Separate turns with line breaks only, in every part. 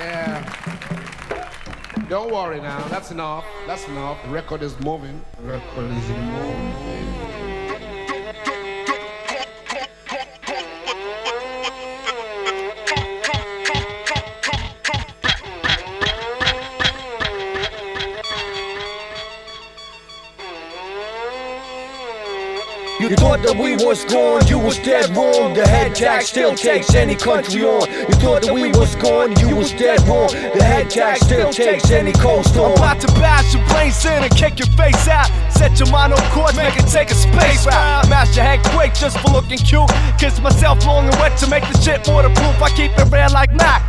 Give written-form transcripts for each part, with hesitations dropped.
Yeah. Don't worry now. That's enough. That's enough. The record is moving. The record is moving.
You thought that we was gone, you was dead wrong. The Headtag still takes any country on. You thought that we was gone, you was dead wrong. The Headtag still takes any coast on. I'm about to bash your brains in and kick your face out. Set your mind on course, make it take a space route. Mash your head quick just for looking cute. Kiss myself long and wet to make the shit waterproof. I keep it real like Mac.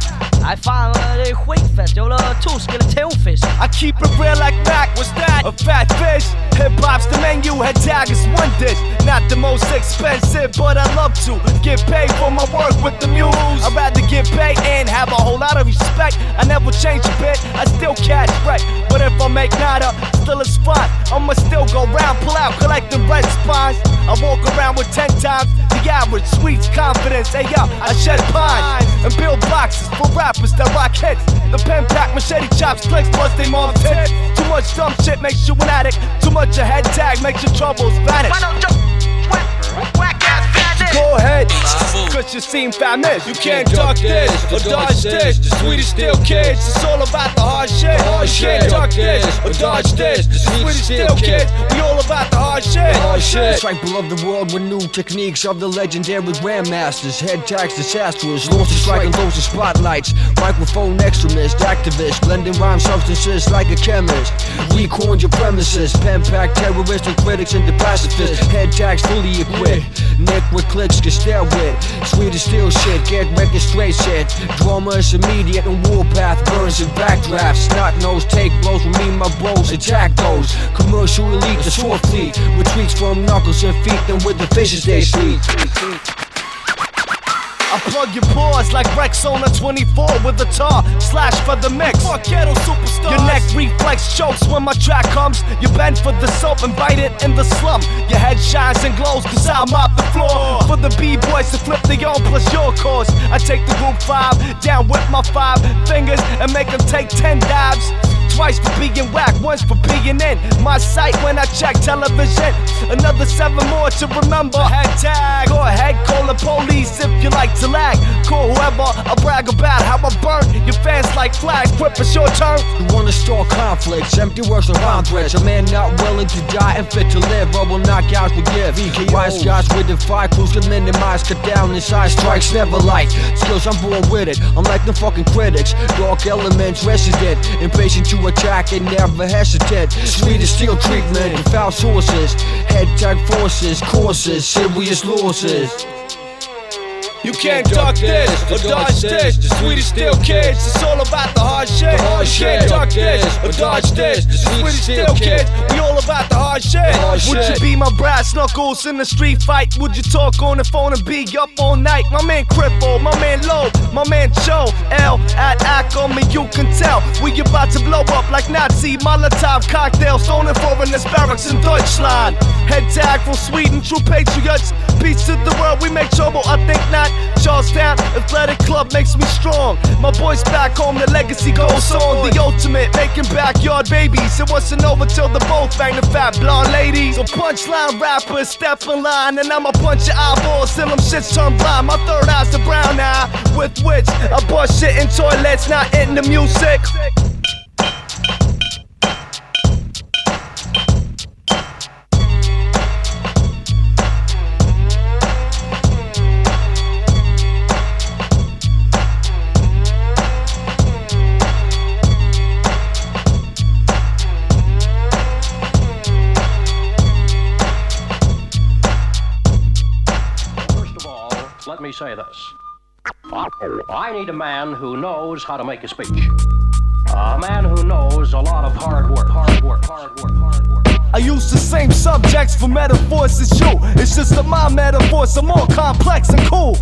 Nej fan, det är skitfett. Jag vill ha torsk eller tonfisk.
I keep it real like Mac. What's that? A fat fish. Hip-hop's the menu. Headtag is one dish. Not the most expensive, but I love to get paid for my work with the muse. I'd rather get paid and have a whole lot of respect. I never change a bit, I still cash right. But if I make nada, still it's fun. I'ma still go round, pull out, collecting red spines. I walk around with 10 times the average. Sweets, confidence, hey yo, I shed pines and build boxes for rappers that rock hits. The pen pack, machete chops, clicks, plus they mom tits. Too much dumb shit makes you an addict. Too much a head tag makes your troubles vanish. Go ahead, cause you seem famished. You can't duck this or dodge this. The Swedish Steel kids, it's all about the hard shit. You can't duck this or dodge this. The Swedish Steel kids, we all about the hard shit.
Strike of the world with new techniques of the legendary grandmasters. Headtags disastrous, launching striking those of spotlights. Microphone extremist, activist, blending rhyme substances like a chemist. We coined your premises, pen pack terrorists and critics and the pacifists. Headtags fully equipped, Nick with clicks get stare with. Swedish Steel shit, get wrecked straight shit. Drama is immediate and warpath burns in backdrafts. Snot nose take blows with me and my bros attack those. Commercial elite, the short fleet retreats from knuckles and feet and with the fishes they sleep.
I plug your pores like Rex on a 24 with a tar. Slash for the mix. Ghetto superstars. Your neck reflex chokes when my track comes. You bend for the soap and bite it in the slum. Your head shines and glows cause I mop the floor. For the B-boys to flip their own plus your course. I take the group 5 down with my 5 fingers and make them take 10 dabs. Twice for being whack, once for being in my sight when I check television. Another 7 more to remember. Headtag. Go ahead, call the police if you like to lag. Call whoever, I brag about how I burn your fans like flags. Quick for your turn.
You wanna start conflicts, empty words of rhyme threats. A man not willing to die and fit to live. I will knock out forgive. Wise guys with the fire crews to minimize, cut down in size. Strikes never light. Skills I'm born with it. Unlike the fucking critics. Dark elements resident. Impatient to attack and never hesitate. Swedish Steel treatment to foul sources. Headtag forces, courses, serious losses.
You can't duck this or dodge this. The Swedish Steel kids, it's all about the hard shit. You can't duck this or dodge this. The Swedish Steel kids, we all about the hard shit. Would you be my brass knuckles in the street fight? Would you talk on the phone and be up all night? My man Cripple, my man Low, my man Joe, L at act on me, you can tell. We about to blow up like Nazi Molotov cocktail. Stoning foreigners, barracks in Deutschland. Headtag from Sweden, true patriots. Peace to the world, we make trouble, I think not. Charlestown Athletic Club makes me strong. My boys back home, the legacy goes on. The ultimate, making backyard babies. It wasn't over till the both bang the fat blonde ladies. So punchline rappers, step in line, and I'ma punch your eyeballs till them shits turn blind. My third eye's the brown eye, with which I bust shit in toilets, not in the music.
Let me say this. I need a man who knows how to make a speech. A man who knows a lot of hard work.
I use the same subjects for metaphors as you. It's just that my metaphors are more complex and cool.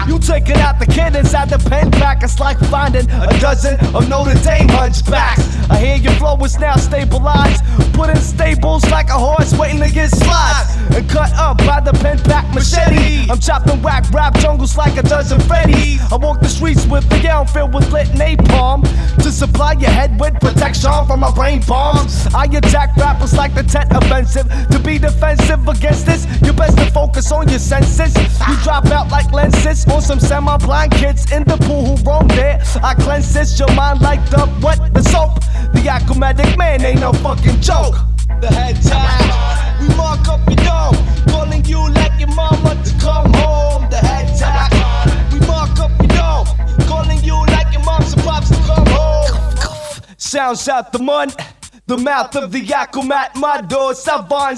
You taking out the kittens out the pen back. It's like finding a dozen of Notre Dame hunchbacks. I hear your flow is now stabilized. Put in stables like a horse waiting to get sliced and cut up by the pen pack machete. I'm chopping whack rap jungles like a dozen Freddies. I walk the streets with the gown filled with lit napalm to supply your head with protection from my brain bombs. I attack rappers like the 10th offensive. To be defensive against this, you best to focus on your senses. You drop out like lenses on some semi-blind kids in the pool who roam there. I cleanse this, your mind like the what? The soap. The acrobatic man ain't no fucking joke. The Headtag, we mark up your dome, calling you like your mama to come home. The Headtag, we mark up your dome, calling you like your mom's and pops to come home. Sounds out the mud, the mouth of the Akumat, my door, Savon,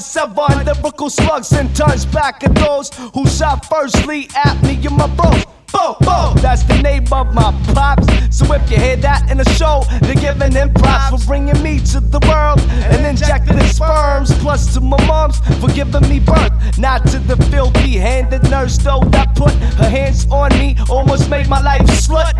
lyrical slugs and tons back at those who shot firstly at me and my bros. Bo, bo, that's the name of my pops. So if you hear that in a show, they're giving him props for bringing me to the world and injecting his sperms. Plus to my moms for giving me birth. Not to the filthy-handed nurse though that put her hands on me, almost made my life slut.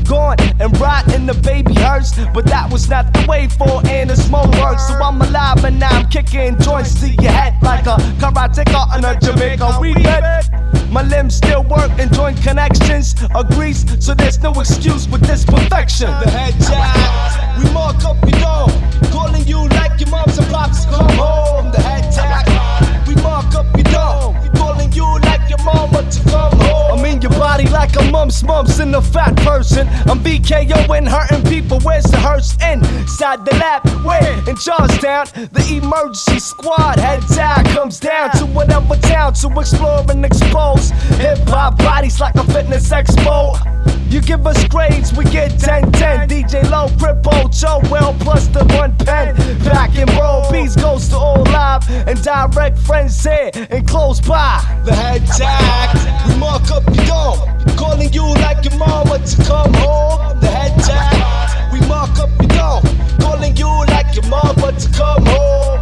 Gone and rotting the baby hurts, but that was not the way for Anasmo works. So I'm alive and now I'm kicking joints to your head like a karateka on a Jamaica weekend. My limbs still work and joint connections are grease, so there's no excuse for this perfection. The Headtag, we mark up your dome, calling you like your moms and pops come home. The Headtag, we mark up your dome, calling you like your mama to come home. I'm in your body like a mumps in a fat person. I'm BKOing hurting people. Where's the hearse? Inside the lab, where? In Charlestown. The emergency squad Headtag comes down to whatever town to explore and expose hip-hop bodies like a fitness expo. You give us grades, we get 10-10. DJ Low, Crippo, Joe Well, plus the one pen. Back and roll, beats goes to all live and direct friends here and close by. The Headtag, we mark up your dome, calling you like your mama to come home. The Headtag, we mark up your dome, calling you like your mama to come home.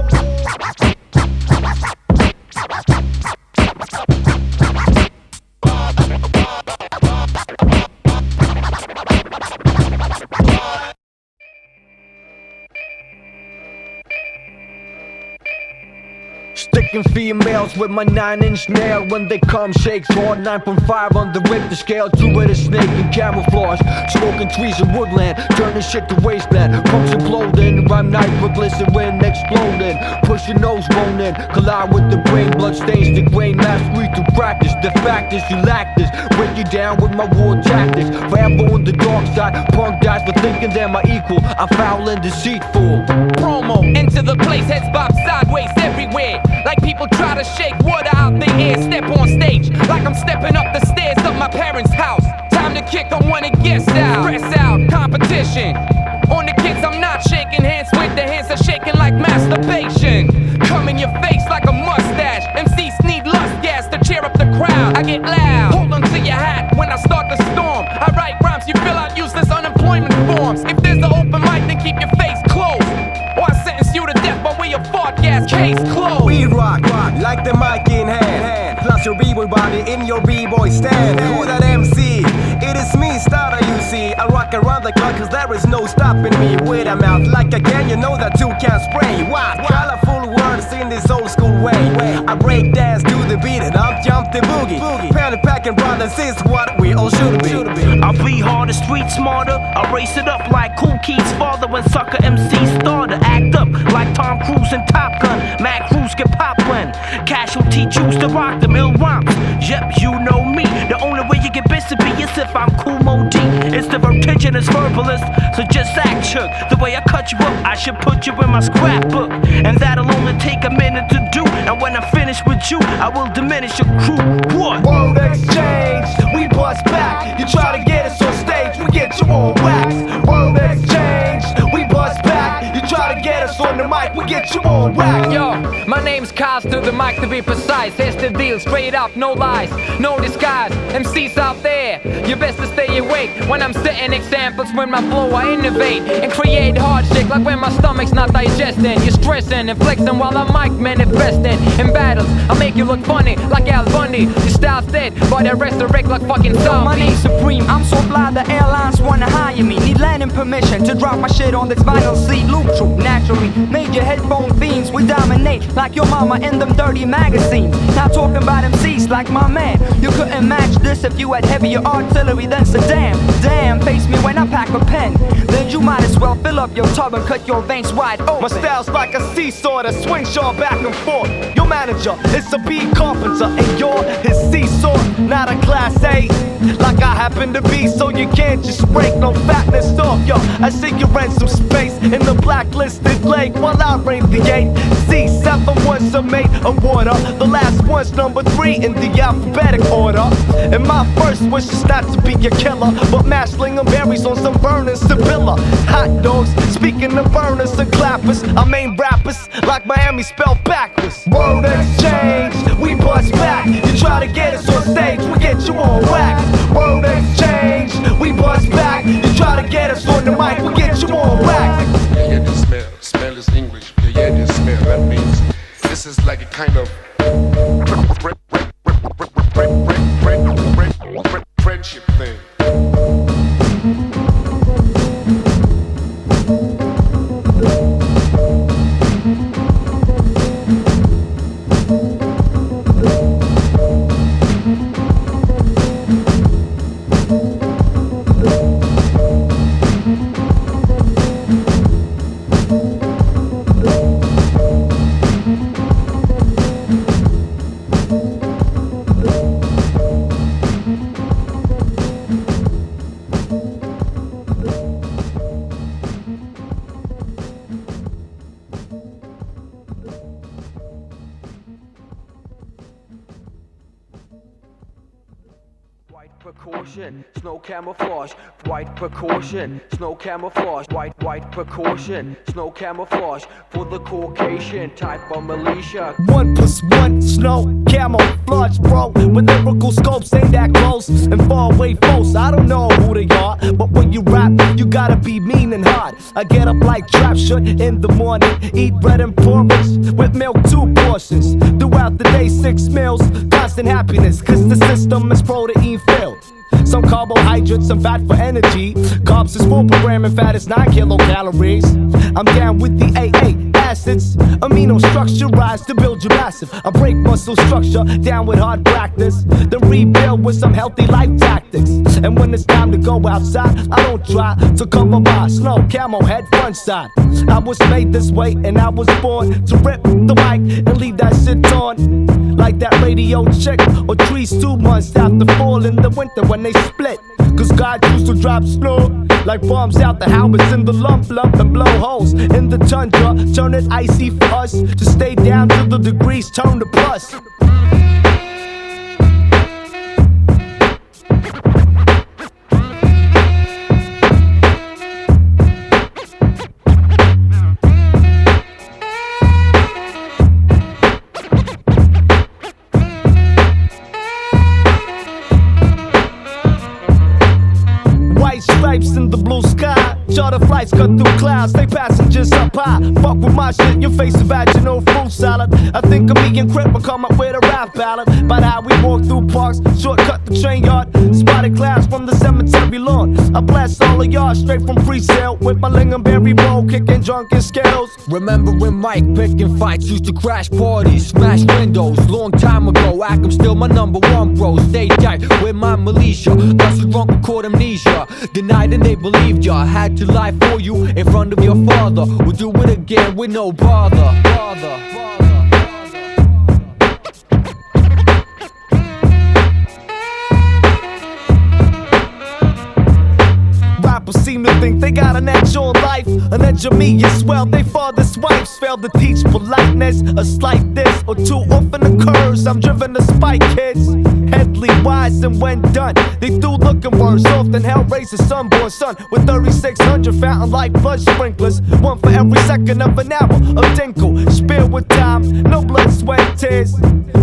Sticking females with my 9-inch nail. When they come, shakes hard, 9.5 on the Richter scale. 2 with a snake and camouflage. Smoking trees in woodland, turning shit to wasteland. Pumps imploding, rhyme night with glisten wind exploding. Push your nose moaning, collide with the brain. Blood stains the grain, mastery through practice. The fact is you lack this, break you down with my war tactics. Forever on the dark side, punk dies for thinking they're my equal. I'm foul and deceitful.
Promo, enter the place, heads bob sideways everywhere. Like people try to shake water out the air. Step on stage, like I'm stepping up the stairs of my parents' house. Time to kick on one and get out. Press out, competition. On the kids, I'm not shaking hands with the hands are shaking like masturbation. Come in your face like a mustache. MCs need lust gas to cheer up the crowd. I get loud, hold on to your hat when I start the storm. I write rhymes, you fill out useless unemployment forms. If there's an open mic, then keep your face closed, or I sentence you to death by way of fart gas. Case closed.
We rock like the mic in hand. Plus your b-boy body in your b-boy stand. Who that MC? It is me, starter, you see. I rock around the clock cause there is no stopping me. With a mouth like a can, you know that you can spray. What? Colorful words in this old school way. I break dance to the beat and I'll jump the boogie. Pen packing brothers is what we all should be.
I'll be harder, street smarter. I'll race it up like Cool Keith's father when sucker MC starter. Act up like Tom Cruise and Top Gun. Mad Cruise get pop when Casualty choose to rock them ill rhymes. Yep, you know me. The only way you get busy be is if I'm cool Mo-D. It's the vertiginous verbalist, so just act shook. The way I cut you up, I should put you in my scrapbook, and that'll only take a minute to do. And when I finish with you, I will diminish your crew. What?
Word exchange, we bust back. You try to get us on stage, we get you on wax. Word exchange, we bust back. You try to get us on the mic, we get you on wax.
Yo, my name's Kaz to the mic to be precise. Here's the deal, straight up, no lies, no disguise. MCs out there, You best to stay awake when I'm setting examples. When my flow I innovate and create hard shit. Like when my stomach's not digesting. You're stressing and flexing while I'm mic manifesting. In battles, I'll make you look funny like Al Bundy. Your style's dead, but I resurrect like fucking zombies.
My name's Supreme, I'm so fly the airlines wanna hire me. Need landing permission to drop my shit on this vinyl seat. Loop troop, naturally, major headphone fiends. We dominate like your mama in them dirty magazines. Not talking about MCs like my man. You couldn't match this if you had heavier artillery than Saddam. Damn, face me when I pack a pen. Then you might as well fill up your tub and cut your veins wide open.
My style's like a seesaw that swings y'all back and forth. Your manager is a beat carpenter and you're his seesaw, not a class A. Like I happen to be, so you can't just break no fatness off. Yo, I see you rent some space in the blacklisted lake while I reign the 8. C7 was a mate of water. The last one's number 3 in the alphabetic order. And my first wish is not to be a killer, but mash lingonberries on some burning Sibylla. Hot dogs, speaking of burners and clappers, I main rappers like Miami spelled backwards. Word exchange, we bust back. You try to get us on stage, we get you on wax. Word exchange, we bust back. You try to get us on the mic, we get you on wax.
Yeah, the smell. Smell is English. Yeah, the smell. That means this is like a kind of friendship thing.
White precaution, snow camouflage. White precaution, snow camouflage. White precaution, snow camouflage. For the Caucasian type of militia.
1+1, snow camouflage, bro. With lyrical scopes ain't that close and far away foes. I don't know who they are, but when you rap, you gotta be mean and hard. I get up like trap shit in the morning, eat bread and porridge with milk 2 portions. Throughout the day 6 meals, constant happiness, cause the system is protein filled. Some carbohydrates, some fat for energy. Carbs is full programming, fat is 9 kilocalories. I'm down with the AA acids, amino structurized to build you massive. I break muscle structure down with hard practice, then rebuild with some healthy life tactics. And when it's time to go outside, I don't try to cover my snow camo head front side. I was made this way and I was born to rip the mic and leave that shit on. Like that radio chick or trees 2 months after fall in the winter when they split. Cause God used to drop snow like bombs out the howitz in the lump and blow holes in the tundra. Turn it icy for us to stay down till the degrees turn to plus. Stripes in the blue sky, charter flights cut through clouds, they passengers up high. Fuck with my shit, your face a vaginal fruit salad. I think of me and Crip will come up with a rap ballad about how we walk through parks, shortcut the train yard, spotted clouds from the cemetery lawn. I blast all of y'all straight from pre-sale with my lingonberry roll, kicking drunken scales.
Remember when Mike picking fights used to crash parties, smash windows, long time ago. Acum still my #1 bro. Stay tight with my militia. Thus was drunk with caught amnesia. Denied and they believed ya. Had to lie for you in front of your father. We'll do it again with no bother.
Rappers seem to think they got an edge on life, an edge of me as well. They father's wives failed to teach politeness. A slight this or 2 often occurs. I'm driven to spike kids. Headley wise, and when done, they threw looking worse off than Hellraiser's sunborn son with 3,600 fountain like blood sprinklers. One for every second of an hour of tinkle. Spilled with time, no blood, sweat, tears.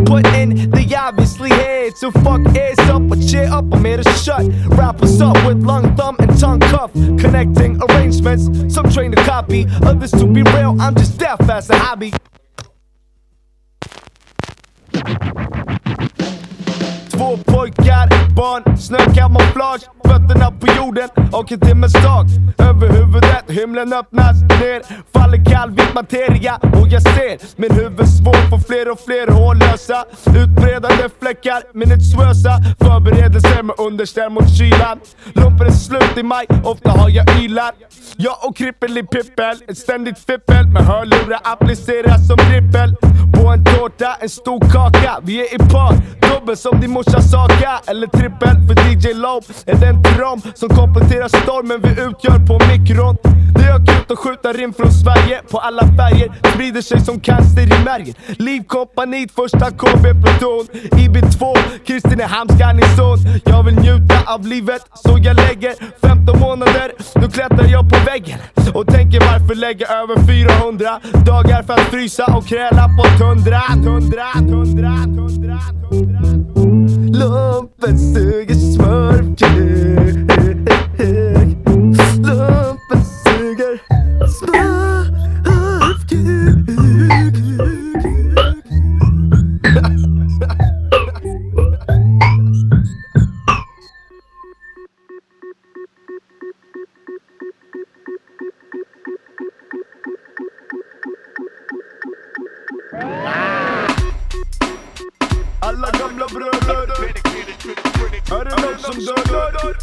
Put in the obviously head to fuck ears up or cheer up. I'm here to shut rappers up with lung, thumb, and tongue cuff. Connecting arrangements, some train to copy, others to be real. I'm just deaf as a hobby. Två pojkar, barn, snökamouflage. Fötterna på jorden och en timmes dag. Över huvudet, himlen öppnas ner. Faller kall vit materia och jag ser min huvud svår på fler och fler hållösa. Utbredande fläckar, minutslösa. Förberedelser med underställ mot kylan. Lumpen är slut i maj, ofta har jag ylar. Jag och Krippeli-Pippel, ett ständigt fippel. Med hörlurar appliceras som drippel. På en tårta, en stor kaka. Vi är i par, dubbel som din morsas Saka. Eller trippel för DJ Low. Är den trom som kompletterar stormen vi utgör på mikron. Det är akut att skjuta rim från Sverige på alla färger. Sprider sig som cancer i märgen. Livkompaniet, första KB-pluton. IB2, Kristinehamns garnison. Jag vill njuta av livet så jag lägger 15 månader. Nu klättrar jag på väggen och tänker varför lägga över 400 dagar för att frysa och kräla på 100. Lumpen suger smörkig. Lumpen suger smörkig. Alla gamla bröder, är det någon som dödar?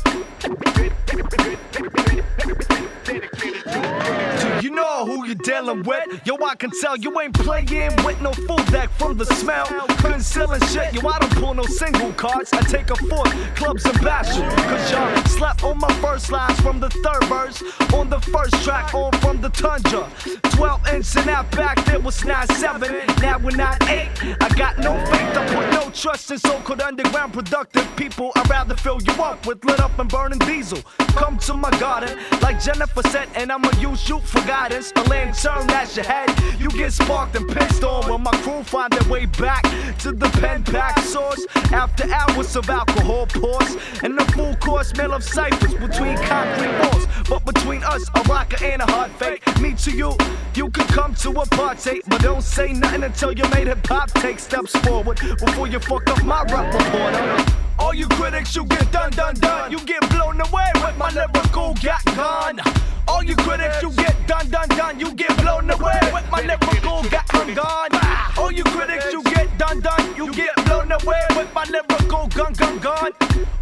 You know who you dealing with. Yo, I can tell you ain't playing with no full deck from the smell. Concealing shit, yo, I don't pull no single cards. I take a fourth, clubs and bash you. Cause y'all slept on my first lines from the third verse. On the first track, on from the tundra. 12-inch in that back, there was 9-7. Now we're 9-8. I got no faith, I put no trust in so-called underground productive people. I'd rather fill you up with lit up and burning diesel. Come to my garden, like Jennifer said, and I'ma use you for guidance. A lantern at your head, you get sparked and pissed on when my crew find their way back to the pen pack source. After hours of alcohol pours and a full course meal of ciphers between concrete walls. But between us, a rocker and a hard fake. Me to you, you can come to a party, but don't say nothing until you made hip hop take steps forward before you fuck up my rap reporter. All you critics, you get done. You get blown away with my lyrical got gone. All you critics, you get done. You get blown away with my lyrical got gone. All you critics, you get done. You get blown away with my lyrical gone.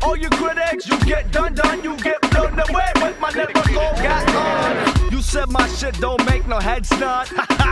All you critics, you get done. You get blown away with my lyrical got gone. You said my shit don't make no heads nod.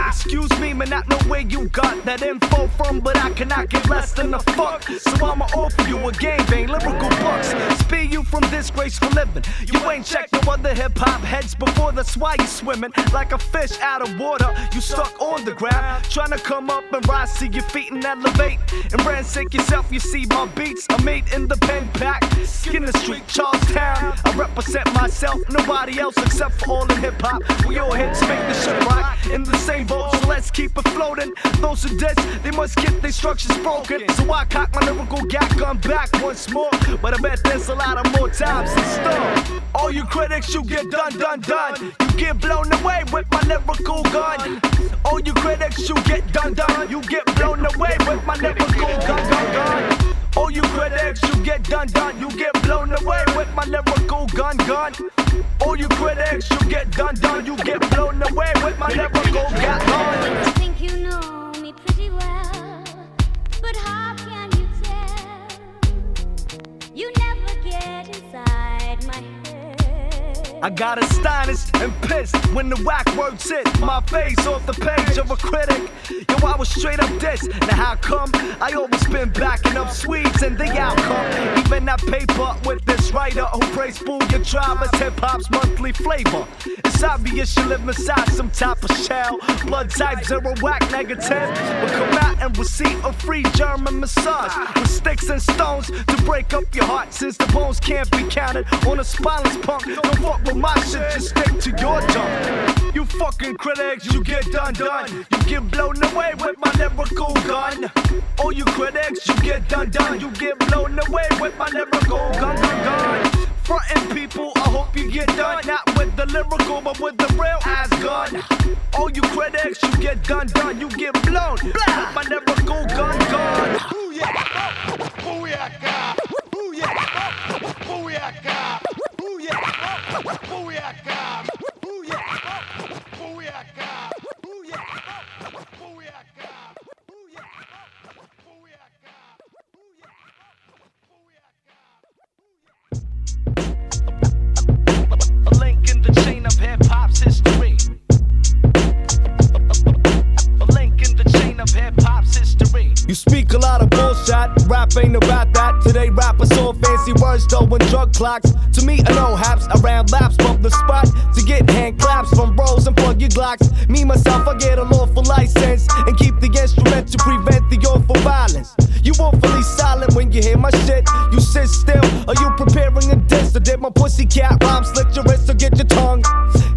Excuse me, man, not know where you got that info from, but I cannot get less than a fuck. So I'ma offer you a game bang, lyrical bucks. Speed you from disgraceful living. You ain't checked no other hip hop heads before, that's why you swimming like a fish out of water. You stuck on the ground, trying to come up and rise to your feet and elevate and ransack yourself. You see my beats are made in the pen pack, Skinner Street, Charlestown. I represent myself, nobody else except for all in hip hop. We all hits make the shit rock in the same boat, so let's keep it floating. Those who diss, they must get their structures broken. So I cock my lyrical gat gun back once more, but I bet there's a lot of more times in store. All you critics, you get done. You get blown away with my lyrical gun. All you critics, you get done. You get blown away with my lyrical gun. All you critics, you get done. You get blown away with my lyrical gun. All you critics, you get done. You get blown away with my lyrical gun.
I think you know me pretty well, but how can you tell? You never get inside my head.
I got astonished and pissed when the whack words hit my face off the page of a critic. Yo, I was straight up this. Now how come I always been backing up Swedes and the outcome? Even that paper with this writer who prays Booyah Tribe as hip-hop's monthly flavor. It's obvious you live inside some type of shell. Blood type 0 whack negative. But come out and receive a free German massage with sticks and stones to break up your heart, since the bones can't be counted on a spineless punk. Don't fuck with my shit, just stick to your junk. You fucking critics, you get done. You get blown away with my lyrical gun. All you critics, you get done. You get blown away with my lyrical gun. Frontin' people, I hope you get done. Not with the lyrical, but with the real ass gun. All you critics, you get done. You get blown with my lyrical gun. Booyah! Booyah! Booyah! Booyah! Booyah! Booyah! A link in the chain of hip-hop's history. A link in the chain of hip-hop's history. You speak a lot of bullshit, rap ain't about that. Today rappers all fancy words throwing drug clocks. To me, I know haps, I ran laps from the spot to get hand claps from bros and plug your glocks. Me, myself, I get a lawful license and keep the instrument to prevent the awful violence. You awfully silent when you hear my shit. You sit still, are you preparing a diss? Or did my pussycat rhyme slit your wrist or get your tongue?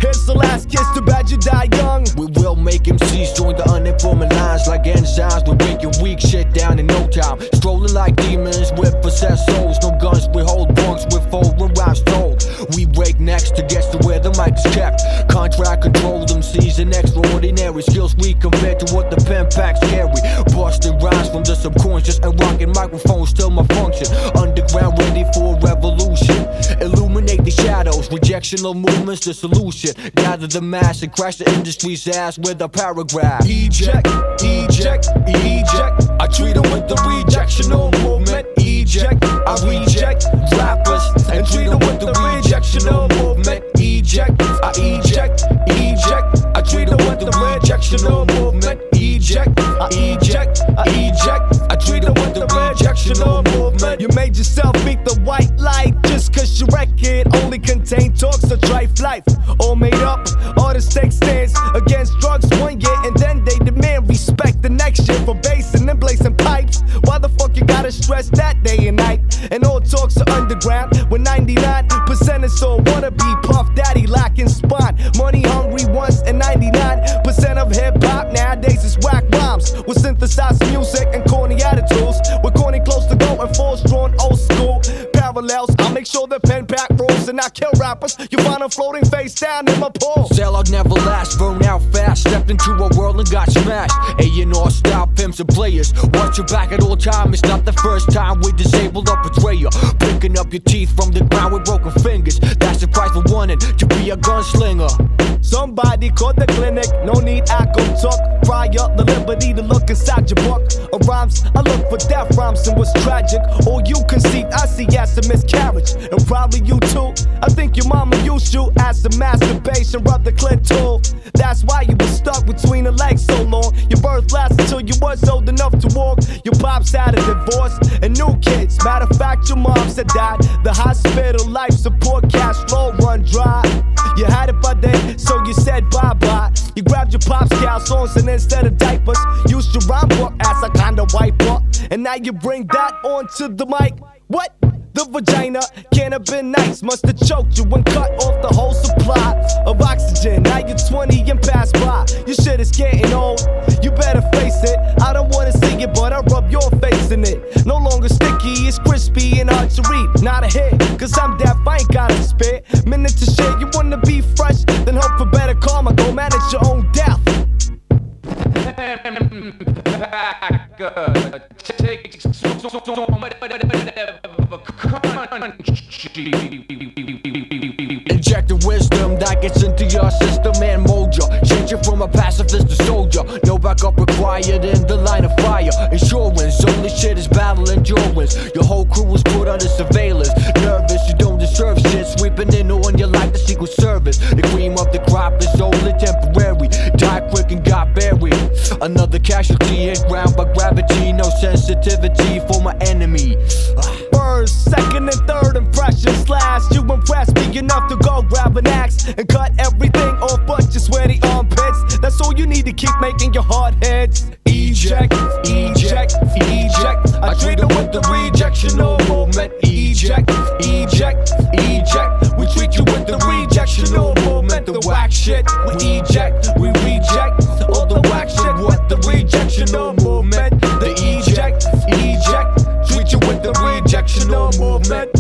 Here's the last kiss, too bad you die young.
We will make MCs join the uninforming lines like enzymes. We break your weak shit down in no time. Strolling like demons with possessed souls. No guns, we hold bunks with foreign rhymes told. We break necks to get to where the mic is kept. Contract control MCs and extraordinary skills we compare to what the pen packs carry. Busting rhymes from the subconscious and rocking microphones still my function. Underground ready for a revolution. Illuminate the shadows, rejectional movements the solution. Gather the mass and crash the industry's ass with a paragraph. Eject, eject, eject. I treat them with the rejectional movement. Eject, I reject rappers and treat them with the rejectional movement. Eject, I eject, eject. I treat them with the rejectional movement. Eject, I eject, I eject. I treat them with the rejectional movement. You made yourself meet the white light just cause your record only contained talks of trife life. All made up, all the stakes stands against drugs 1 year and then they demand respect the next year for basing and blazing pipes. Why the fuck you gotta stress that day and night? And all talks are underground when 99% is all wanna be Puff Daddy lacking spine. Money hungry once and 99% of hip hop nowadays is whack rhymes with synthesized music and corny attitudes. We're corny close to go and full strong old school parallels. I'll make sure the pen pack rolls and I kill rappers. You find them floating face down in my pool. Sellout never lasts, burn out fast. Stepped into a world and got smashed. A&R style pimps and players. Watch your back at all time. It's not the first time we disabled a betrayer. Picking up your teeth from the ground with broken fingers. That's the price for wanting to be a gunslinger.
Somebody called the clinic, no need I go talk. Fry up the liberty to look inside your book of rhymes. I look for death rhymes and what's tragic. All you conceive, I see as a miscarriage. And probably you too. I think your mama used you as a masturbation, rub the clit tool. That's why you were stuck between the legs so long. Your birth lasted until you was old enough to walk. Your pops had a divorce and new kids. Matter of fact, your moms had died. The hospital life support cash flow run dry. You had it by then, so you said bye-bye. You grabbed your pop's calzones and instead of diapers, used your rhyme book as a kind of wiper. And now you bring that onto the mic. What? The vagina can't have been nice. Must have choked you and cut off the whole supply of oxygen. Now you're 20 and passed by. Your shit is getting old. You better face it. I don't wanna see it, but I rub your face in it. No longer sticky, it's crispy and hard to read. Not a hit, cause I'm deaf, I ain't got a spit. Minute to share, you wanna be fresh, then hope for better karma. Go manage your own death.
Inject the wisdom that gets into your system and mold you. Change you from a pacifist to soldier. No backup required in the line of fire. Insurance, only shit is battle endurance. Your whole crew was put under surveillance. Nervous, you don't deserve shit. Sweeping in on your life, the Secret Service. Another casualty hit ground by gravity. No sensitivity for my enemy.
First, second, and third impressions last. You impressed me enough to go grab an axe and cut everything off but your sweaty armpits. That's all you need to keep making your hard hits. Eject, eject, eject. I treat it with the rejectional movement. Eject, eject, eject. We treat you with the rejectional movement. The whack shit, we eject, we reject. All the whack shit with the rejectional movement. The eject, eject. Treat you with the rejectional movement.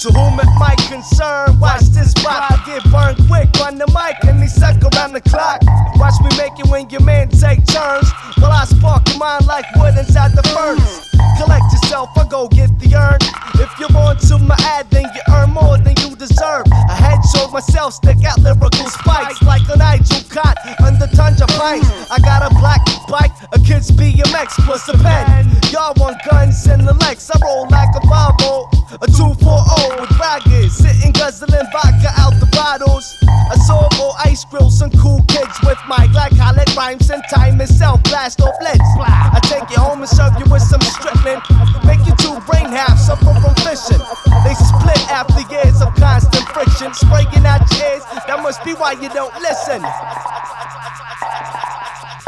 To whom it might concern, watch this rock get burned quick on the mic and they suck around the clock. Watch me make it when your man take turns, while I spark your mind like wood inside the furnace. Collect yourself, I go get the urn. If you're on to my ad, then you earn more than you deserve. I had showed myself, stick out lyrical spikes like a Nigel Cott under tons of pints. I got a black bike, a kid's BMX plus a pen. Y'all want guns and the Lex, I roll like a 5-0, a 240 with ragged, sitting guzzling vodka out the bottles. I saw all ice grills, some cool kids with my like hollet rhymes and time itself blast off lids. I take you home and serve you with some strychnine, make you two brain half, suffer from fishing. They split after years of constant friction, spraying out your ears. That must be why you don't listen.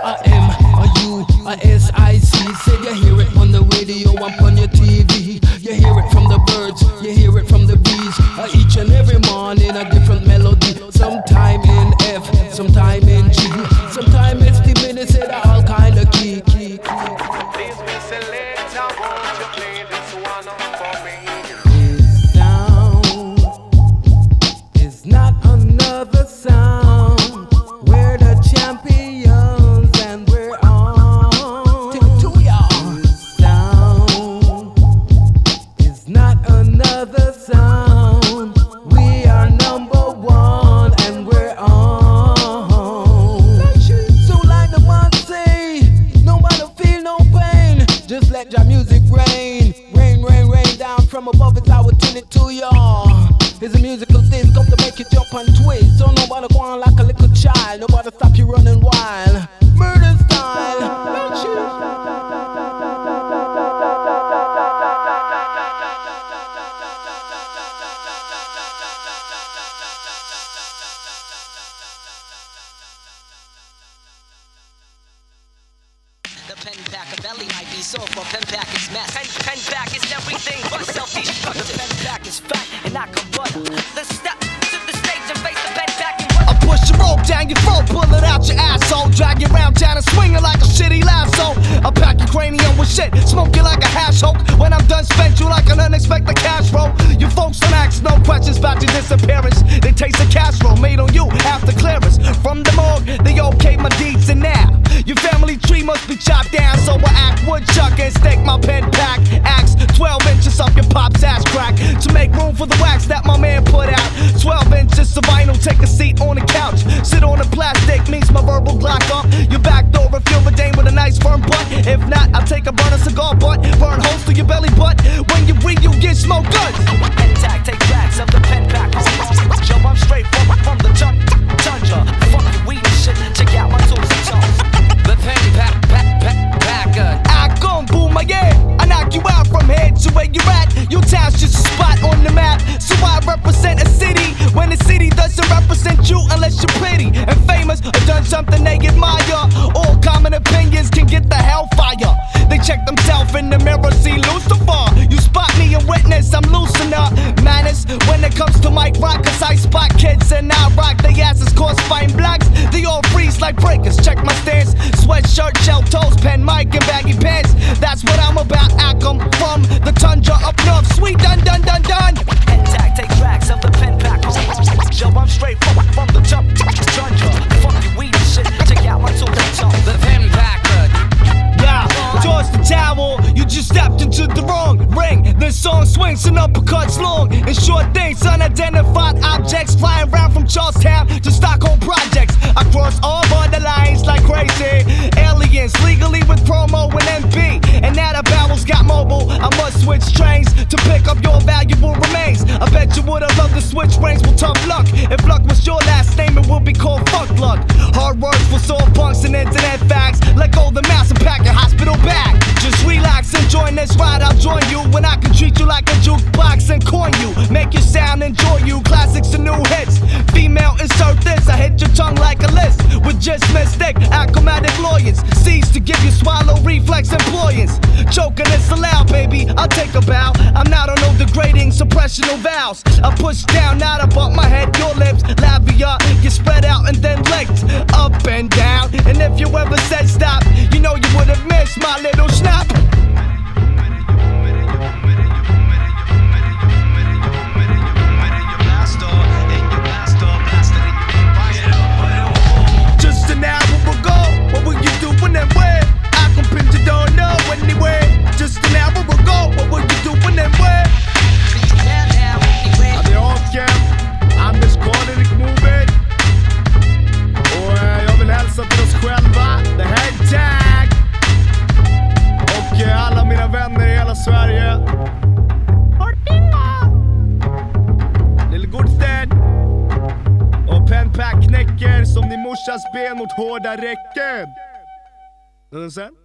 A M, a U, a S-I-C. Say you hear it on the radio, I'm on your TV. You hear it from the birds, you hear it from the bees. Each and every morning a different melody. Sometime in F, sometime in G, sometime it's the minutes in all kind of key. Please be select, I want you play this one for me. This sound is not another sound. We're the champions and we're on. To y'all. This sound is not another sound. We are number one and we're on. So like the one say, nobody feel no pain. Just let your music rain. Rain down from above. It's how we tune it to y'all. It's a musical thing, come to make you jump and twist. So nobody go on like a little child. Nobody stop you running wild. Murder style.
The pen pack, a belly might be soft, but pen pack is mess. Pen pack is everything but self-destructive. The pen pack is fat and I can butter. Let's step to the stage and face the pen pack and run.
I push the rope down your throat, pull it out your asshole, drag you around town and swing it like a shitty lasso. I pack your cranium with shit, smoke you like a hash hoke. When I'm done, spent you like an unexpected cash roll. You folks don't ask no questions about your disappearance. They taste the casserole made on you after clearance. From the morgue, they okay my deeds and now your family tree must be chopped down, so I act woodchuck and stake my pen pack. Axe 12 inches up your pop's ass crack to make room for the wax that my man put out. 12 inches of vinyl, take a seat on the couch, sit on the plastic, smoke goods.
Headtag, take tracks of the pen pack. Yo, I'm straight from the tundra. Fuck your weed and shit, check out my tools and tongues. The pen packer.
I come Bomaje, I knock you out from head to where you're at. Your town's just a spot on the map. So I represent a city when the city doesn't represent you unless you're pretty and famous or done something they admire. All common opinions can get the hellfire. They check themselves in the mirror, see Lucifer. You spot me and witness, I'm loosening up manners when it comes to mic rock. Cause I spot kids and I rock their asses, cause fine blacks. They all freeze like breakers, check my stance. Sweatshirt, shell toes, pen mic and baggy pants. That's what I'm about, I come from the tundra up north. Sweet dun.
Headtag, take tracks of the pen pack. Yo, I'm straight from the tundra. Fuck your weed and shit, check out my tools and tongues. The pen packer.
Yeah, toss the towel, you just stepped into the wrong ring. This song swings and uppercuts long. In short things, unidentified objects flying around from Charlestown to Stockholm projects. I cross all borderlines like crazy. Aliens legally with promo and MP. And now the barrels got mobile. I must switch trains to pick up your valuable remains. I bet you would've loved to switch brains with tough luck. If luck was your last name, it would be called fuck luck. Hard words for soft punks and internet facts. Let go the mouse and pack your hospital bag. Just relax and join this ride. I'll join you when I can treat you like a jukebox and coin you. Make your sound, enjoy you. Classics and new hits. Female, insert this. I hit your tongue like a list with just mystic, acrobatic lawyers. C's to give you swallow reflex employers. Choking it's allowed, baby. I'll take a bow. I'm not on no degrading suppressional vows. I push down, not above my head. Your lips, labia, get spread out and then licked up and down. And if you ever said stop, you know you would have missed my little snap. Just an hour ago, what were you doing and where? I can pinch you don't know anywhere. Just an hour ago, what were you doing and where?
Ja, det är Raskar, Anders Karlerik Moberg. Och jag vill hälsa till oss själva, The Headtag. Och alla mina vänner i hela Sverige. Lille Godstedt. Och penpack knäcker som din morsas ben mot hårda räcken. Sen?